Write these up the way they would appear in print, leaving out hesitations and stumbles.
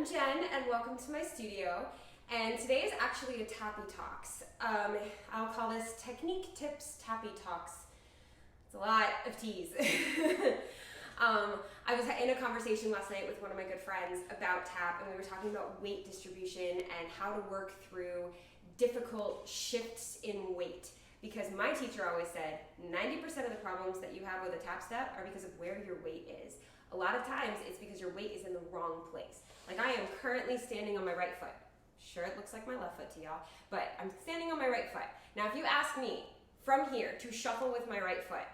Jen, and welcome to my studio. And today is actually a Tappy Talks. I'll call this Technique Tips Tappy Talks. It's a lot of T's. I was in a conversation last night with one of my good friends about tap, and we were talking about weight distribution and how to work through difficult shifts in weight. Because my teacher always said 90% of the problems that you have with a tap step are because of where your weight is. A lot of times it's because your weight is in the wrong place. Like I am currently standing on my right foot. Sure, it looks like my left foot to y'all, but I'm standing on my right foot. Now, if you ask me from here to shuffle with my right foot,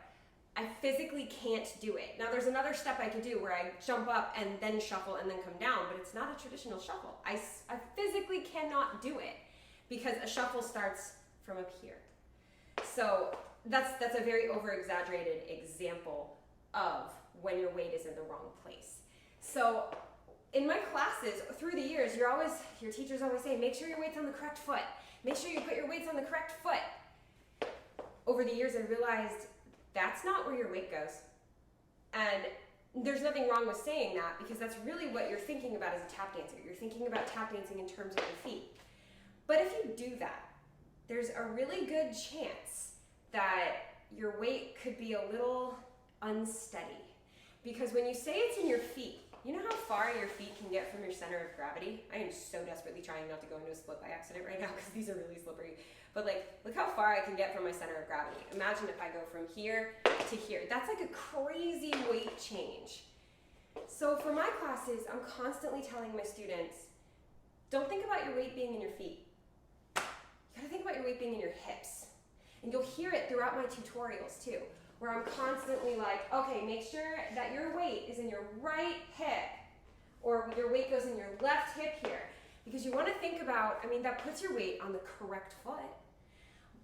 I physically can't do it. Now, there's another step I could do where I jump up and then shuffle and then come down, but it's not a traditional shuffle. I physically cannot do it because a shuffle starts from up here. So that's a very over-exaggerated example of when your weight is in the wrong place. So in my classes through the years, your teachers always say, make sure your weight's on the correct foot. Make sure you put your weights on the correct foot. Over the years, I realized that's not where your weight goes. And there's nothing wrong with saying that because that's really what you're thinking about as a tap dancer. You're thinking about tap dancing in terms of your feet. But if you do that, there's a really good chance that your weight could be a little unsteady. Because when you say it's in your feet, you know how far your feet can get from your center of gravity? I am so desperately trying not to go into a split by accident right now because these are really slippery. But look how far I can get from my center of gravity. Imagine if I go from here to here. That's like a crazy weight change. So for my classes, I'm constantly telling my students, don't think about your weight being in your feet. You gotta think about your weight being in your hips. And you'll hear it throughout my tutorials too, where I'm constantly like, okay, make sure that your weight is in your right hip, or your weight goes in your left hip here. Because you want to think about, that puts your weight on the correct foot,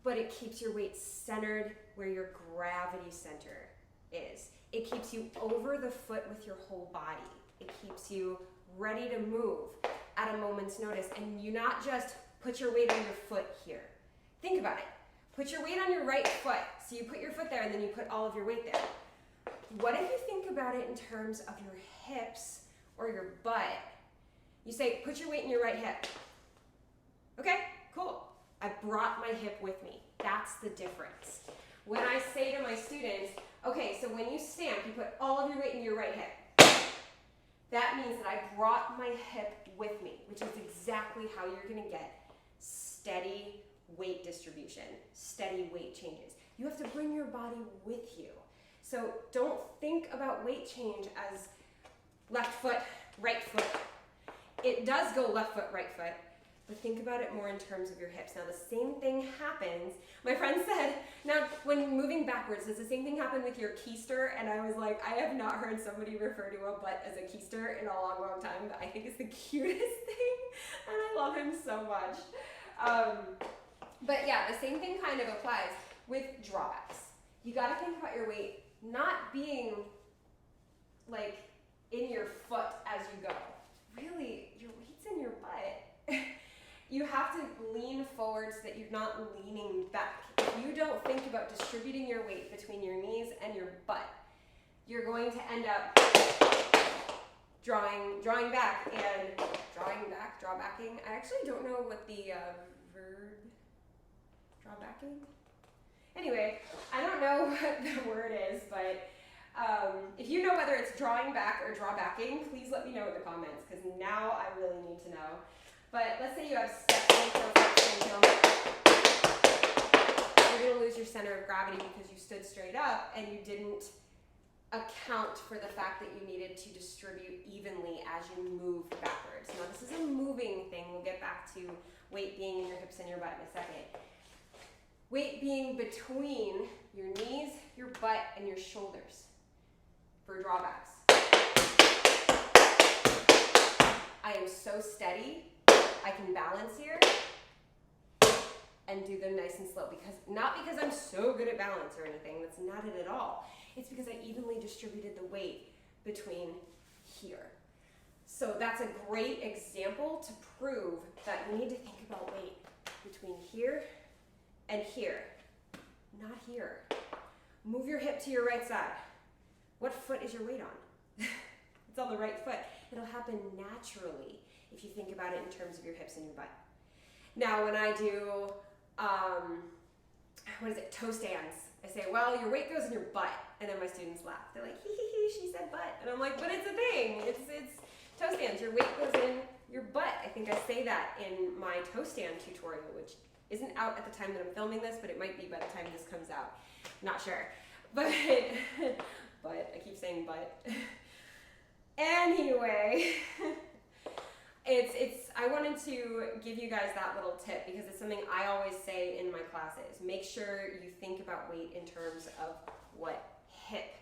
but it keeps your weight centered where your gravity center is. It keeps you over the foot with your whole body. It keeps you ready to move at a moment's notice, and you not just put your weight on your foot here. Think about it. Put your weight on your right foot. So you put your foot there and then you put all of your weight there. What if you think about it in terms of your hips or your butt? You say, put your weight in your right hip. Okay, cool. I brought my hip with me. That's the difference. When I say to my students, okay, so when you stamp, you put all of your weight in your right hip. That means that I brought my hip with me, which is exactly how you're gonna get steady weight distribution, steady weight changes. You have to bring your body with you. So don't think about weight change as left foot, right foot. It does go left foot, right foot, but think about it more in terms of your hips. Now the same thing happens. My friend said, now when moving backwards, does the same thing happen with your keister? And I was like, I have not heard somebody refer to a butt as a keister in a long, long time, but I think it's the cutest thing, and I love him so much. But yeah, the same thing kind of applies with drawbacks. You gotta think about your weight not being like in your foot as you go. Really, your weight's in your butt. You have to lean forward so that you're not leaning back. If you don't think about distributing your weight between your knees and your butt, you're going to end up drawing back and drawbacking. I actually don't know what the verb drawbacking? Anyway, I don't know what the word is, but if you know whether it's drawing back or drawbacking, please let me know in the comments, because now I really need to know. But let's say you have step syndrome. You're going to lose your center of gravity because you stood straight up and you didn't account for the fact that you needed to distribute evenly as you move backwards. Now this is a moving thing. We'll get back to weight being in your hips and your butt in a second. Weight being between your knees, your butt, and your shoulders for drawbacks. I am so steady, I can balance here and do them nice and slow. Not because I'm so good at balance or anything, that's not it at all. It's because I evenly distributed the weight between here. So that's a great example to prove that you need to think about weight between here and here, not here. Move your hip to your right side. What foot is your weight on? It's on the right foot. It'll happen naturally if you think about it in terms of your hips and your butt. Now, when I do, toe stands, I say, well, your weight goes in your butt. And then my students laugh. They're like, hee hee hee, she said butt. And I'm like, but it's a thing. It's toe stands. Your weight goes in your butt. I think I say that in my toe stand tutorial, which isn't out at the time that I'm filming this, but it might be by the time this comes out. Not sure. But, I keep saying but. Anyway, I wanted to give you guys that little tip because it's something I always say in my classes. Make sure you think about weight in terms of what hip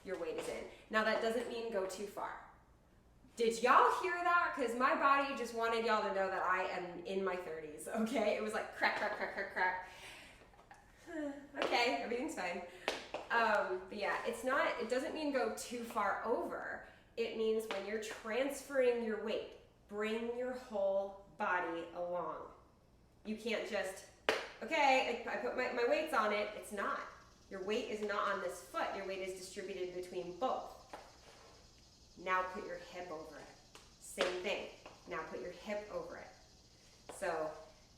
your weight is in. Now that doesn't mean go too far. Did y'all hear that? Because my body just wanted y'all to know that I am in my 30s, okay? It was like crack, crack, crack, crack, crack. Okay, everything's fine. But yeah, it doesn't mean go too far over. It means when you're transferring your weight, bring your whole body along. You can't just, okay, I put my weights on it. It's not. Your weight is not on this foot. Your weight is distributed between both. Now put your hip over it. Same thing. Now put your hip over it. So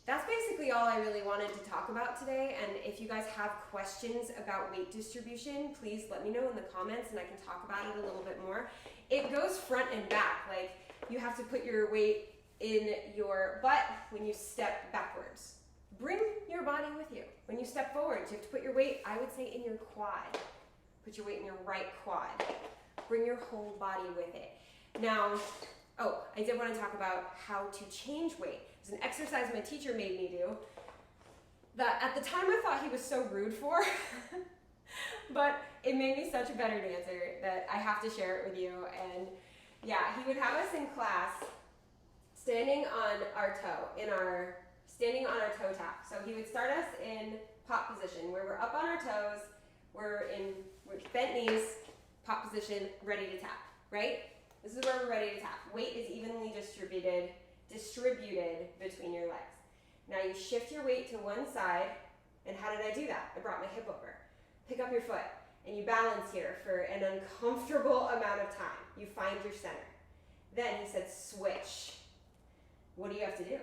that's basically all I really wanted to talk about today. And if you guys have questions about weight distribution, please let me know in the comments and I can talk about it a little bit more. It goes front and back. Like you have to put your weight in your butt when you step backwards. Bring your body with you. When you step forwards, you have to put your weight, I would say, in your quad. Put your weight in your right quad. Bring your whole body with it. Now, I did want to talk about how to change weight. It's an exercise my teacher made me do that at the time I thought he was so rude for, but it made me such a better dancer that I have to share it with you. And yeah, he would have us in class standing on our toe tap. So he would start us in pop position where we're up on our toes, we're bent knees, pop position, ready to tap, right? This is where we're ready to tap. Weight is evenly distributed between your legs. Now you shift your weight to one side, and how did I do that? I brought my hip over. Pick up your foot, and you balance here for an uncomfortable amount of time. You find your center. Then he said switch. What do you have to do?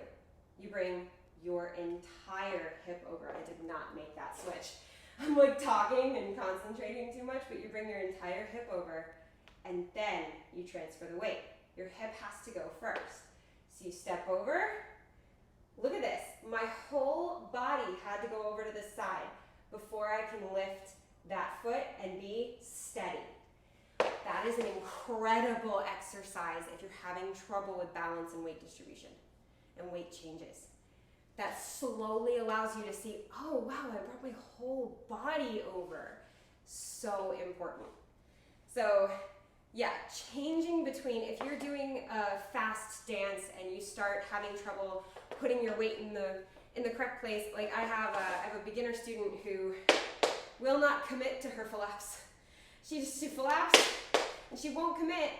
You bring your entire hip over. I did not make that switch. I'm like talking and concentrating too much, but you bring your entire hip over and then you transfer the weight. Your hip has to go first. So you step over. Look at this. My whole body had to go over to this side before I can lift that foot and be steady. That is an incredible exercise if you're having trouble with balance and weight distribution and weight changes. That slowly allows you to see, oh wow, I brought my whole body over. So important. So yeah, changing between, if you're doing a fast dance and you start having trouble putting your weight in the correct place, like I have a beginner student who will not commit to her flaps. She flaps and she won't commit.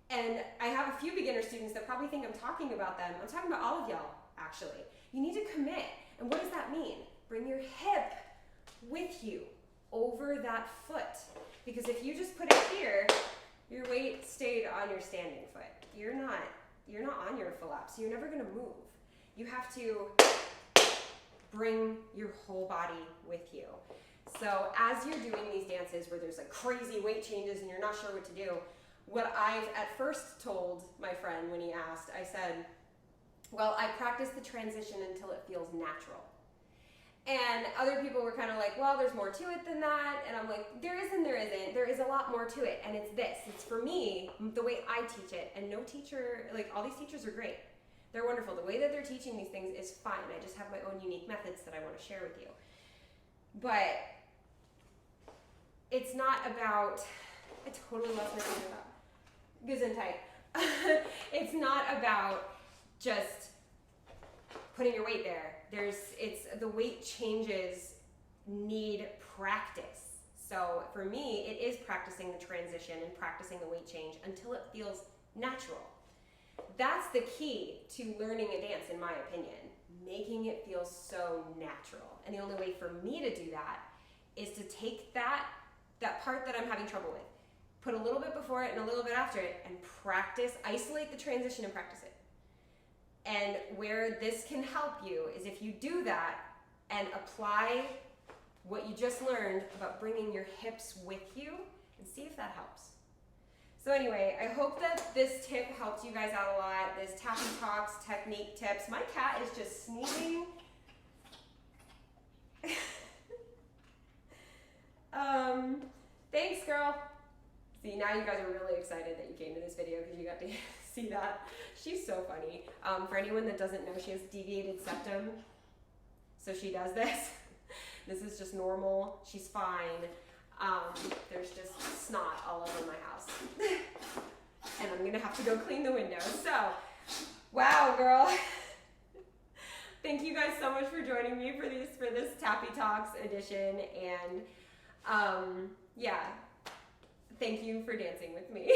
And I have a few beginner students that probably think I'm talking about them. I'm talking about all of y'all, actually. You need to commit. And what does that mean? Bring your hip with you over that foot. Because if you just put it here, your weight stayed on your standing foot. You're not on your flaps. You're never gonna move. You have to bring your whole body with you. So as you're doing these dances where there's like crazy weight changes and you're not sure what to do, what I've at first told my friend when he asked, I said, well, I practice the transition until it feels natural. And other people were kind of like, well, there's more to it than that. And I'm like, there is and there isn't. There is a lot more to it. And it's this. It's for me, the way I teach it. And no teacher, like all these teachers are great. They're wonderful. The way that they're teaching these things is fine. I just have my own unique methods that I want to share with you. But it's not about, I totally lost my train of thought. Gesundheit. It's not about just putting your weight there. The weight changes need practice. So for me, it is practicing the transition and practicing the weight change until it feels natural. That's the key to learning a dance, in my opinion, making it feel so natural. And the only way for me to do that is to take that part that I'm having trouble with put a little bit before it and a little bit after it, and practice, isolate the transition and practice it. And where this can help you is if you do that and apply what you just learned about bringing your hips with you, and see if that helps. So anyway, I hope that this tip helped you guys out a lot. This Tappy Talks technique tips. My cat is just sneezing. Thanks, girl. See, now you guys are really excited that you came to this video because you got to see that. She's so funny. For anyone that doesn't know, she has deviated septum. So she does this. This is just normal. She's fine. There's just snot all over my house. And I'm gonna have to go clean the windows. So, wow, girl. Thank you guys so much for joining me for this Tappy Talks edition. And yeah, thank you for dancing with me.